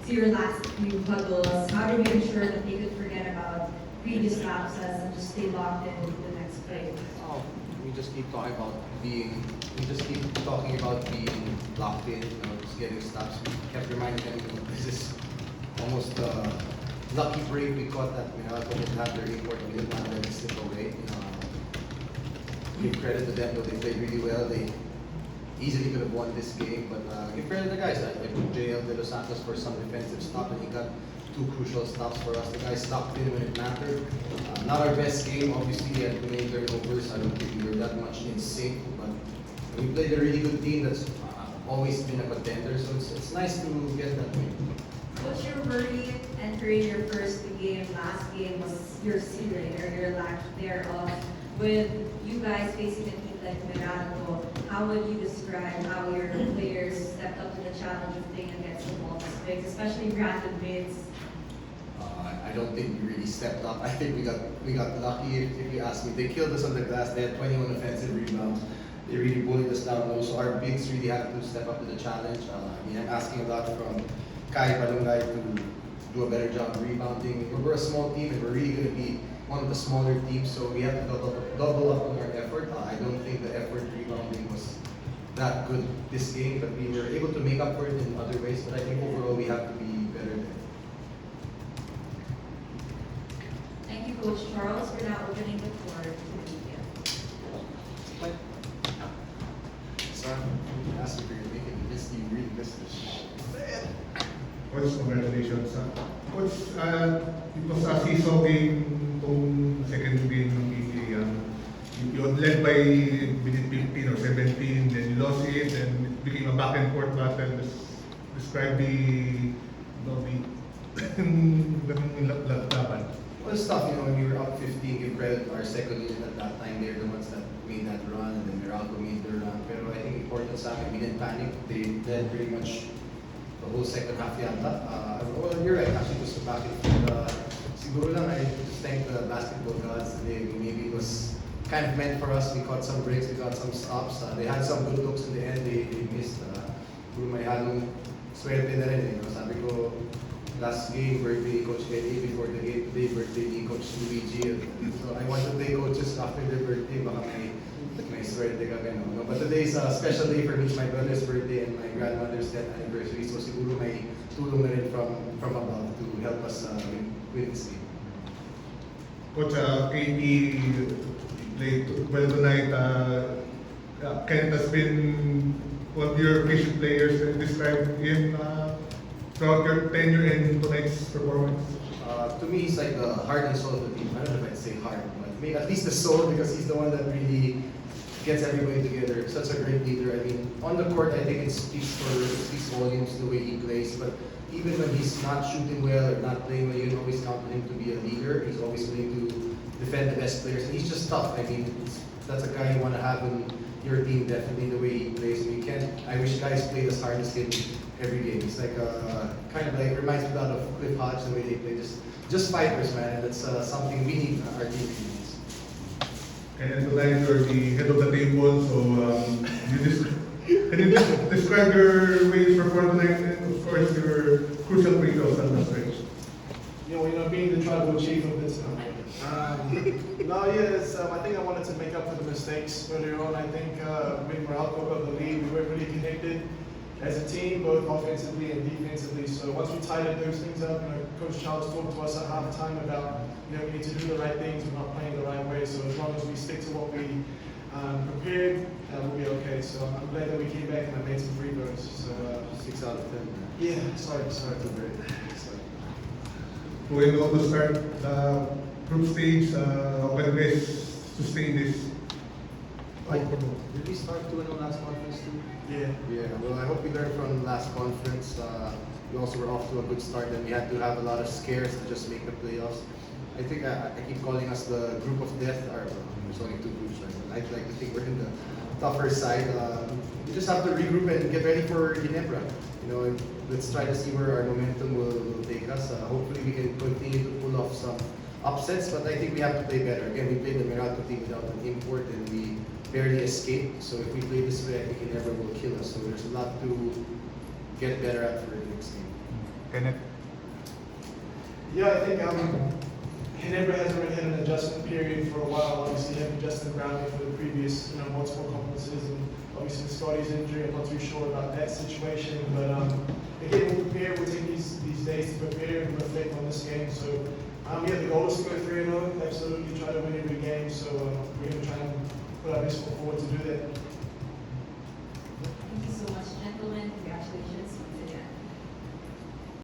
to your last few huddles? How do we ensure that they could forget about previous lapses and just stay locked in with the next play? Oh, we just keep talking about being locked in, just getting stops. We kept reminding them, this is almost a lucky break we caught that, almost had their report and we didn't want to let it slip away. Give credit to them, though they played really well. They easily could have won this game, but give credit to the guys. I put JL De Los Santos for some defensive stop, and he got two crucial stops for us. The guys stopped in when it mattered. Not our best game, obviously, at the main turnovers. I don't think we were that much in sync, but we played a really good team that's always been a contender, so it's nice to get that win. What's your worry entering your first game? Last game was your ceiling or your lack thereof. With you guys facing a team like Meralco, how would you describe how your players stepped up to the challenge of playing against the Malta Sprigs, especially Brandon Vince? I don't think we really stepped up. I think we got lucky, if you ask me. They killed us on the glass. They had 21 offensive rebounds. They really bullied us down low. So our bigs really have to step up to the challenge. I'm asking a lot from Kai Palungay to do a better job rebounding. We're a small team and we're really going to be one of the smaller teams, so we have to double up on our effort. I don't think the effort rebounding was that good this game, but we were able to make up for it in other ways. But I think overall we have to be better there. Thank you, Coach Charles. We're now opening the floor to the media. Son, ask me for your making this. You really missed this. Coach, congratulations. Coach, it was a seesaw game itong second game ng PBA. You led by within 15 or 17, then you lost it, and it became a back and forth battle. Describe the laban. Well, it's tough, when we were up 15, give credit to our second unit at that time. They're the ones that made that run, and then Meralco made their run. Pero I think important sa akin, we didn't panic. They led pretty much the whole second half yata. Well, you're right, actually, just back in siguro lang, I just thank the basketball gods. Maybe it was kind of meant for us. We caught some breaks, we got some stops. They had some good looks in the end, they missed. Puro may halong swerte na rin. Sabi ko, last game, birthday ni Coach Eddie, before the game today, birthday ni Coach Luigi. So I want to thank coaches after their birthday, baka may swerte kami. No? But today is a special day for me. It's my brother's birthday and my grandmother's 10th anniversary. So siguro may tulong na rin from above to help us win this game. Coach, KP played well tonight. Kent has been one of your favorite players. Describe him throughout your tenure and tonight's performance. To me, he's like the heart and soul of the team. I don't know if I'd say heart, but maybe at least the soul, because he's the one that really gets everybody together. Such a great leader. I mean, on the court, I think it speaks volumes the way he plays. But even when he's not shooting well or not playing well, you can always count on him to be a leader. He's always willing to defend the best players, and he's just tough. I mean, that's a guy you want to have in your team. Definitely the way he plays. And you can't. I wish guys played as hard as him every game. It's like kind of like reminds me a lot of Cliff Hodge, the way they play. Just fighters, man, and that's something we need. Our team needs. And tonight you're the head of the table, so can you describe your way to perform tonight, and of course your crucial free throws on the stretch? Being the tribal chief of this I think I wanted to make up for the mistakes earlier on. I think when Meralco got the lead, we weren't really connected as a team, both offensively and defensively. So once we tightened those things up, Coach Charles talked to us at halftime about, we need to do the right things, we're not playing the right way. So as long as we stick to what we prepared, we'll be okay. So I'm glad that we came back and I made some free throws. So 6 out of 10. yeah, sorry to break. Going on to start the group stage, how can we sustain this? Did we start 2-0 last conference too? Yeah. Yeah, well, I hope we learned from last conference. We also were off to a good start, and we had to have a lot of scares to just make the playoffs. I think I keep calling us the group of death. There's only two groups, right? But I'd like to think we're in the tougher side. We just have to regroup and get ready for Ginebra. And let's try to see where our momentum will take us. Hopefully, we can continue to pull off some upsets, but I think we have to play better. Again, we played the Meralco team without an import, and we barely escaped. So if we play this way, I think Ginebra will kill us. So there's a lot to get better at for the next game. Kenneth? Yeah, I think Ginebra hasn't really had an adjustment period for a while. Obviously, having Justin Brownlee for the previous, multiple conferences, and obviously Scotty's injury. I'm not too sure about that situation, but again, we'll prepare. We'll take these days to prepare and reflect on this game. So, yeah, the goal is to go 3-0. Absolutely, try to win every game. So we're going to try and put our best foot forward to do that. Thank you so much, gentlemen. Congratulations.